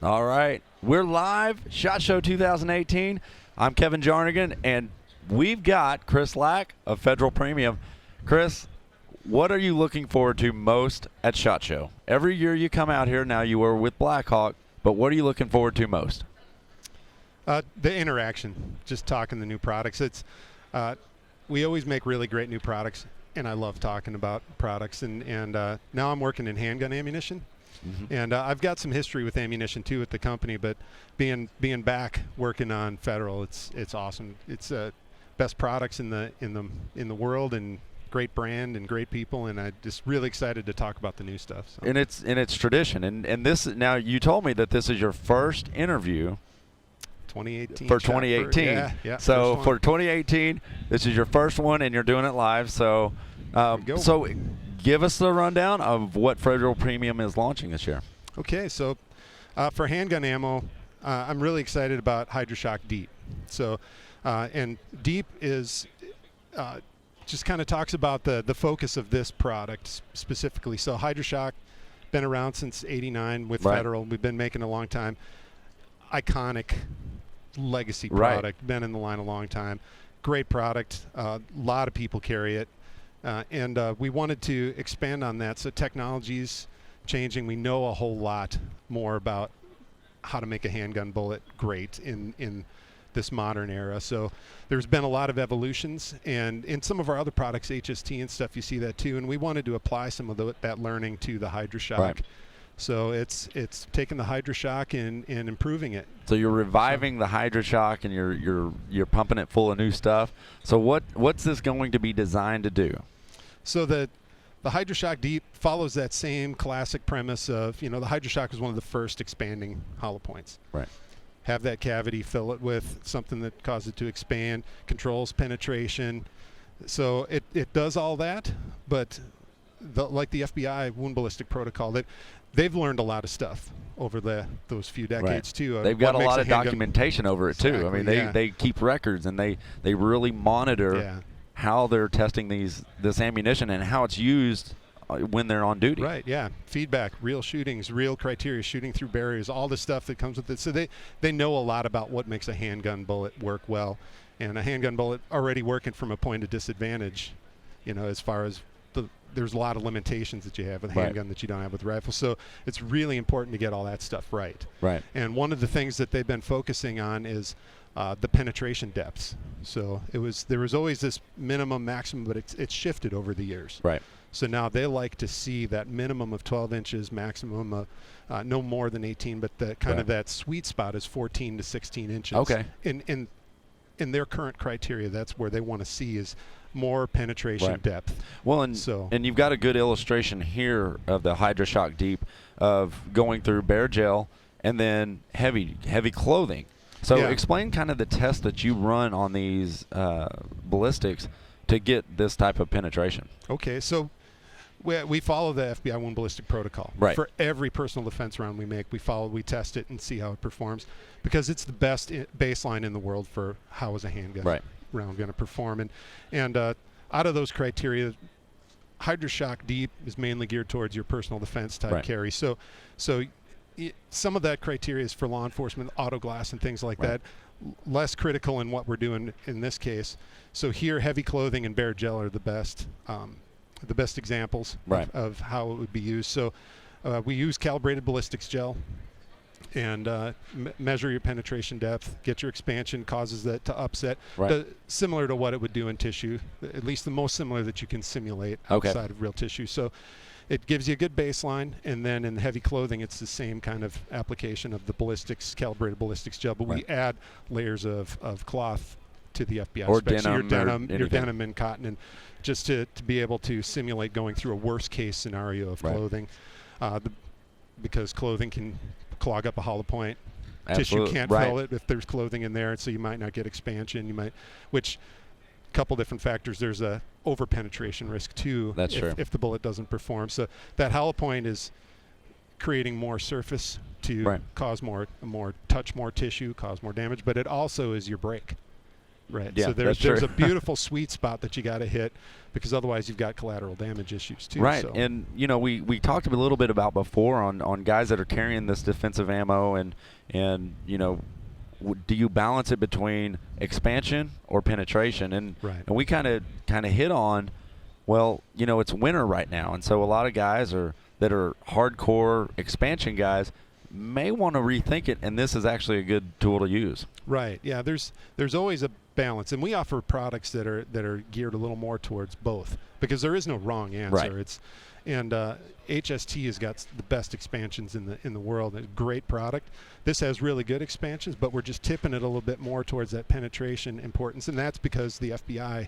All right. We're live, SHOT Show 2018. I'm Kevin Jarnigan, and we've got Chris Lack of Federal Premium. Chris, what are you looking forward to most at SHOT Show? Every year you come out here, now you were with Blackhawk, but what are you looking forward to most? The interaction, just talking the new products. We always make really great new products, and I love talking about products. And now I'm working in handgun ammunition. Mm-hmm. And I've got some history with ammunition too at the company, but being back working on Federal, it's awesome. It's best products in the world, and great brand and great people, and I'm just really excited to talk about the new stuff. So. And it's tradition. And this, now you told me that this is your first interview 2018 for 2018. Yeah, so for 2018, this is your first one, and you're doing it live. So so give us the rundown of what Federal Premium is launching this year. Okay, so for handgun ammo, I'm really excited about Hydra-Shock Deep. So and Deep is just kind of talks about the focus of this product specifically. So Hydra-Shock, been around since '89 with Federal. We've been making a long time. Iconic legacy product, been in the line a long time. Great product. A lot of people carry it. And we wanted to expand on that. So technology's changing. We know a whole lot more about how to make a handgun bullet great in this modern era. So there's been a lot of evolutions, and in some of our other products, HST and stuff, you see that too. And we wanted to apply some of that learning to the Hydra-Shock. Right. So it's taking the Hydra-Shock and improving it. So you're reviving the Hydra-Shock, and you're pumping it full of new stuff. So what's this going to be designed to do? So the Hydra-Shock Deep follows that same classic premise of, the Hydra-Shock was one of the first expanding hollow points. Right. Have that cavity, fill it with something that causes it to expand, controls penetration. So it does all that, but like the FBI wound ballistic protocol, they've learned a lot of stuff over those few decades too. They've got a lot of documentation over it too. Exactly, I mean, they keep records, and they really monitor how they're testing this ammunition and how it's used when they're on duty. Right, yeah. Feedback, real shootings, real criteria, shooting through barriers, all the stuff that comes with it. So they know a lot about what makes a handgun bullet work well. And a handgun bullet already working from a point of disadvantage, as far as there's a lot of limitations that you have with a handgun that you don't have with rifles. So it's really important to get all that stuff right. Right. And one of the things that they've been focusing on is the penetration depths. So there was always this minimum, maximum, but it's shifted over the years. Right. So now they like to see that minimum of 12 inches, maximum of no more than 18, but the kind of that sweet spot is 14 to 16 inches. Okay. In their current criteria, that's where they want to see is more penetration depth. Well, and you've got a good illustration here of the Hydra-Shock Deep of going through bare gel and then heavy clothing. So explain kind of the test that you run on these ballistics to get this type of penetration. Okay, so we follow the FBI wound ballistic protocol. Right. For every personal defense round we make, we test it and see how it performs, because it's the best baseline in the world for how is a handgun round going to perform. And out of those criteria, Hydra-Shock Deep is mainly geared towards your personal defense type carry. So some of that criteria is for law enforcement, auto glass and things like that. Less critical in what we're doing in this case. So here, heavy clothing and bare gel are the best examples of how it would be used. So we use calibrated ballistics gel and measure your penetration depth, get your expansion, causes that to upset, similar to what it would do in tissue, at least the most similar that you can simulate outside of real tissue. So it gives you a good baseline, and then in the heavy clothing, it's the same kind of application of the ballistics, calibrated ballistics gel, but we add layers of cloth to the FBI or specs. denim, your denim and cotton, and just to be able to simulate going through a worst case scenario of clothing, because clothing can clog up a hollow point. Tissue can't fill it if there's clothing in there, so you might not get expansion. Which couple different factors. There's a over penetration risk too. That's true. If the bullet doesn't perform. So that hollow point is creating more surface to cause more touch more tissue, cause more damage, but it also is your break. right? Yeah, so there's that's a true. beautiful sweet spot that you got to hit, because otherwise you've got collateral damage issues too. Right, So. and we talked a little bit about before on guys that are carrying this defensive ammo, and do you balance it between expansion or penetration? And Right. and we kind of hit on, well, it's winter right now, and so a lot of guys that are hardcore expansion guys may want to rethink it, and this is actually a good tool to use. Right. Yeah. There's always a balance, and we offer products that are geared a little more towards both, because there is no wrong answer. Right. And HST has got the best expansions in the world. A great product. This has really good expansions, but we're just tipping it a little bit more towards that penetration importance, and that's because the FBI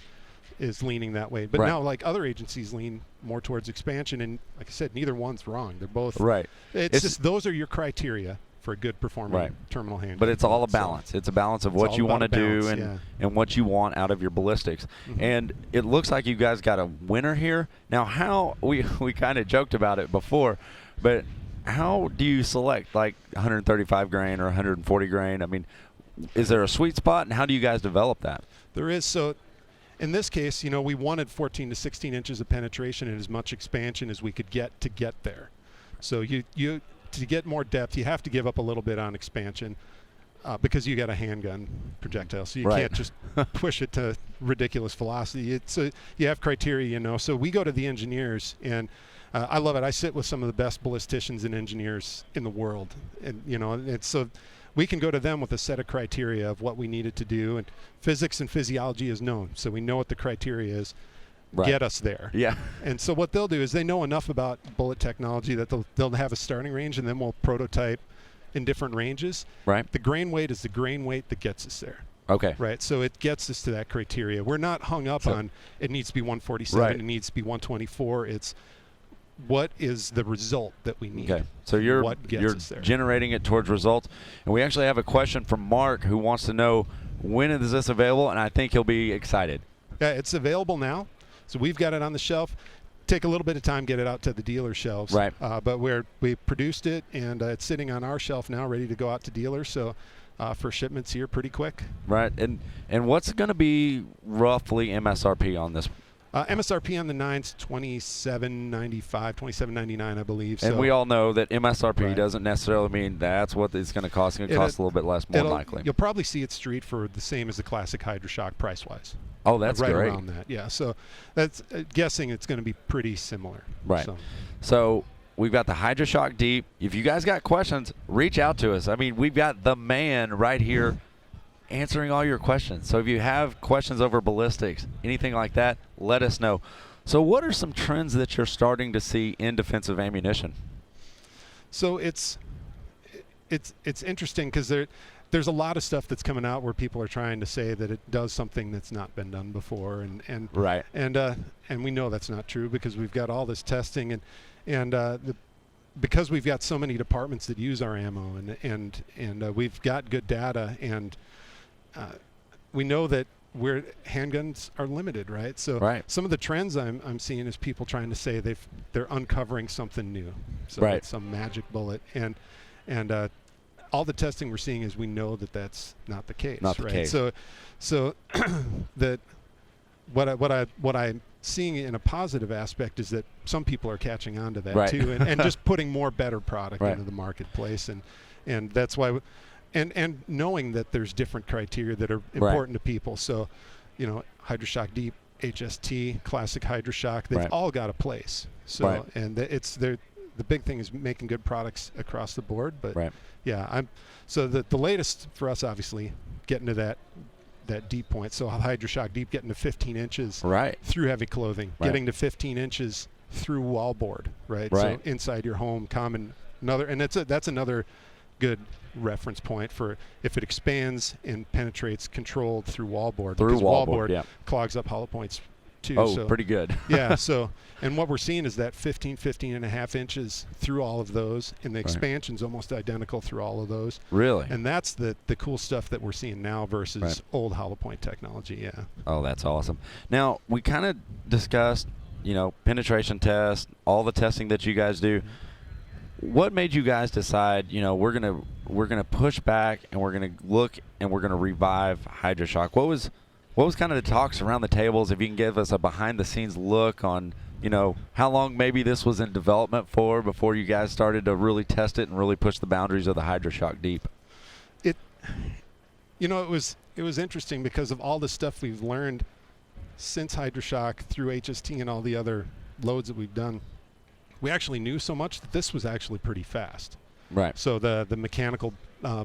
is leaning that way. But right. now, like, other agencies lean more towards expansion, and like I said, neither one's wrong. They're both right. It's just those are your criteria for a good performing right. terminal handgun. But it's all a balance. So it's a balance of what you want to do and what you want out of your ballistics. Mm-hmm. And it looks like you guys got a winner here. Now, how we kind of joked about it before, but how do you select like 135 grain or 140 grain? I mean, is there a sweet spot, and how do you guys develop that? There is. So in this case, we wanted 14 to 16 inches of penetration and as much expansion as we could get there. So you to get more depth, you have to give up a little bit on expansion because you got a handgun projectile, so you right. can't just push it to ridiculous velocity. You have criteria, So we go to the engineers, and I love it. I sit with some of the best ballisticians and engineers in the world, and it's so we can go to them with a set of criteria of what we needed to do, and physics and physiology is known, so we know what the criteria is. Right. Get us there. Yeah. And so what they'll do is they know enough about bullet technology that they'll have a starting range, and then we'll prototype in different ranges. Right. The grain weight is the grain weight that gets us there. Okay. Right. So it gets us to that criteria. We're not hung up on it needs to be 147, right. It needs to be 124. It's what is the result that we need. Okay. So you're us there. generating it towards results. And we actually have a question from Mark, who wants to know, when is this available? And I think he'll be excited. Yeah, it's available now. So we've got it on the shelf. Take a little bit of time, get it out to the dealer shelves. Right. But we produced it, and it's sitting on our shelf now, ready to go out to dealers. So for shipments here pretty quick. Right. And what's going to be roughly MSRP on this? MSRP on the 9's $27.95, $27.99, I believe. And we all know that MSRP right. doesn't necessarily mean that's what it's going to cost. It's going to cost a little bit less, more likely. You'll probably see it street for the same as the classic Hydra-Shock price-wise. Oh, that's right great. Around that, yeah. So that's guessing it's going to be pretty similar. Right. So we've got the Hydra-Shock Deep. If you guys got questions, reach out to us. I mean, we've got the man right here answering all your questions. So if you have questions over ballistics, anything like that, let us know. So what are some trends that you're starting to see in defensive ammunition? So it's interesting because there's a lot of stuff that's coming out where people are trying to say that it does something that's not been done before, and right. And we know that's not true because we've got all this testing and because we've got so many departments that use our ammo and we've got good data, and we know that handguns are limited, right? So right. some of the trends I'm seeing is people trying to say they're uncovering something new. So right. it's some magic bullet, and all the testing we're seeing is we know that that's not the case. Not the right? case. So that what I'm seeing in a positive aspect is that some people are catching on to that right. too, and just putting more better product right. into the marketplace, and that's why. And knowing that there's different criteria that are important right. to people. So, Hydra-Shock Deep, HST, Classic Hydra-Shock, they've right. all got a place. So, right. and the big thing is making good products across the board. But right. yeah, so the latest for us, obviously, getting to that deep point. So Hydra-Shock Deep getting to 15 inches right. through heavy clothing, right. getting to 15 inches through wallboard, right? Right. So inside your home, that's another good reference point for if it expands and penetrates controlled through wallboard. Through because wallboard, yeah. clogs up hollow points too. Oh, so, pretty good. yeah. So, and what we're seeing is that 15 and a half inches through all of those, and the right. expansion's almost identical through all of those. Really? And that's the cool stuff that we're seeing now versus right. old hollow point technology. Yeah. Oh, that's awesome. Now, we kind of discussed, penetration test, all the testing that you guys do. What made you guys decide, we're gonna push back and we're gonna look and we're gonna revive Hydra-Shock? What what was kind of the talks around the tables? If you can give us a behind-the-scenes look on, how long maybe this was in development for before you guys started to really test it and really push the boundaries of the Hydra-Shock Deep. It was interesting because of all the stuff we've learned since Hydra-Shock through HST and all the other loads that we've done. We actually knew so much that this was actually pretty fast. Right. So the mechanical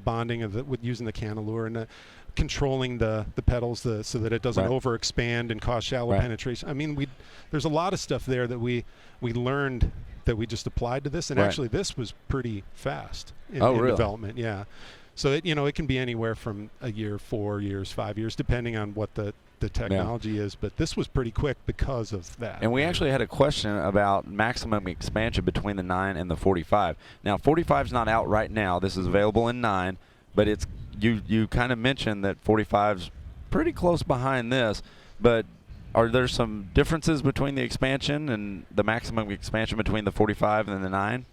bonding with using the cantilever and controlling the pedals so that it doesn't overexpand and cause shallow penetration. I mean, there's a lot of stuff there that we learned that we just applied to this, and actually this was pretty fast in development. Yeah. So it can be anywhere from a year, 4 years, 5 years, depending on what the technology is, but this was pretty quick because of that. And we actually had a question about maximum expansion between the 9 and the 45. Now, 45 is not out right now. This is available in 9, but it's you kind of mentioned that 45's pretty close behind this, but are there some differences between the expansion and the maximum expansion between the 45 and the 9?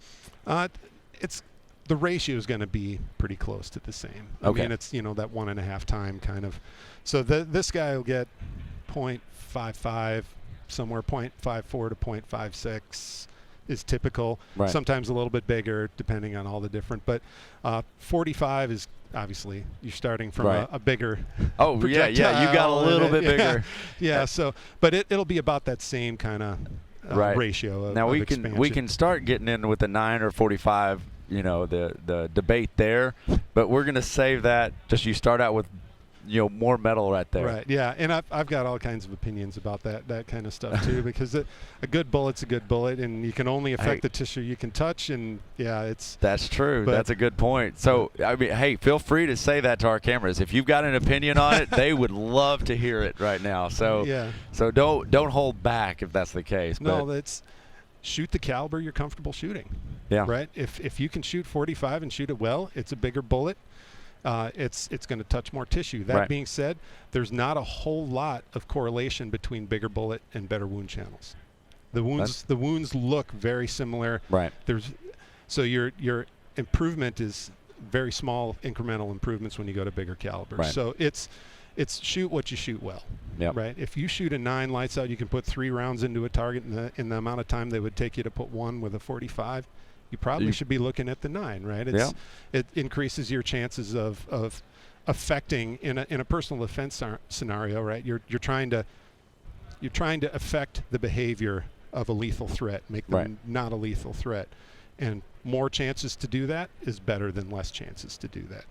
The ratio is going to be pretty close to the same. I mean, it's, that 1.5 time kind of. So this guy will get 0.55, somewhere 0.54 to 0.56 is typical. Right. Sometimes a little bit bigger, depending on all the different. But 45 is obviously you're starting from a bigger. Oh yeah, you got a little bit bigger. Yeah. So, but it'll be about that same kind of ratio. Now we can start getting in with the 9 or 45. The debate there, but we're going to save that. Just you start out with more metal right there. Right. Yeah, and I've got all kinds of opinions about that kind of stuff too, because a good bullet's a good bullet, and you can only affect the tissue you can touch, and that's true. That's a good point. So I mean, hey, feel free to say that to our cameras if you've got an opinion on it. They would love to hear it right now. So so don't hold back if that's the case. No, that's. Shoot the caliber you're comfortable shooting. Yeah. Right. If you can shoot 45 and shoot it well, it's a bigger bullet. It's going to touch more tissue. That being said, there's not a whole lot of correlation between bigger bullet and better wound channels. The wounds look very similar. Right. So your improvement is very small incremental improvements when you go to bigger calibers. Right. So it's shoot what you shoot well. Yep. Right. If you shoot a 9 lights out, you can put 3 rounds into a target in the amount of time they would take you to put 1 with a 45. You probably should be looking at the 9, right? It increases your chances of affecting in a personal defense scenario, right? You're trying to affect the behavior of a lethal threat, make them not a lethal threat, and more chances to do that is better than less chances to do that.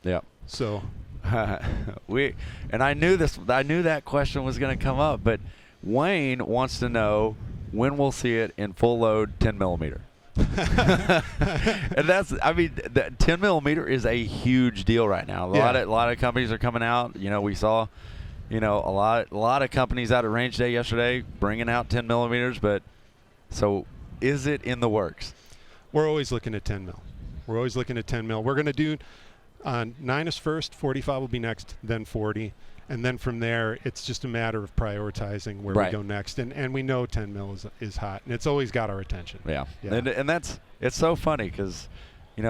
Yeah. So. And I knew that question was going to come up, but Wayne wants to know when we'll see it in full load 10 millimeter. And the 10 millimeter is a huge deal right now. A lot of companies are coming out. We saw, a lot of companies out at Range Day yesterday bringing out 10 millimeters. But so is it in the works? We're always looking at 10 mil. We're always looking at 10 mil. We're going to do. 9 is first, 45 will be next, then 40, and then from there it's just a matter of prioritizing where we go next. And we know 10 mil is hot, and it's always got our attention. Yeah. And it's so funny because you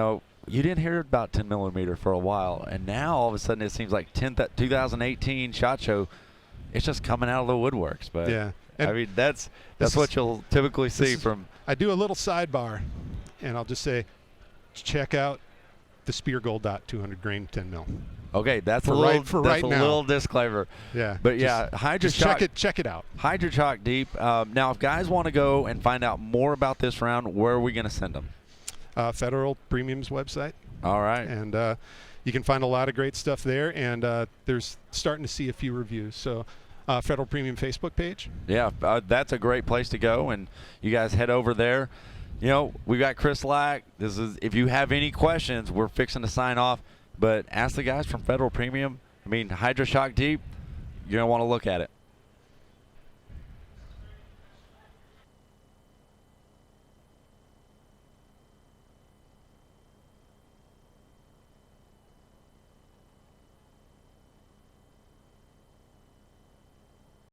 didn't hear about 10 millimeter for a while, and now all of a sudden it seems like 2018 SHOT Show, it's just coming out of the woodworks. But I mean that's what you'll typically see from. I do a little sidebar, and I'll just say, check out the Spear Gold Dot 200 grain 10 mil. Okay, that's a little disclaimer. Yeah. But Hydra-Shock. Check it out. Hydra-Shock Deep. Now, if guys want to go and find out more about this round, where are we going to send them? Federal Premium's website. All right. And you can find a lot of great stuff there, and there's starting to see a few reviews. So Federal Premium Facebook page. Yeah, that's a great place to go, and you guys head over there. We've got Chris Lack. If you have any questions, we're fixing to sign off. But ask the guys from Federal Premium. I mean, Hydra-Shock Deep, you're going to want to look at it.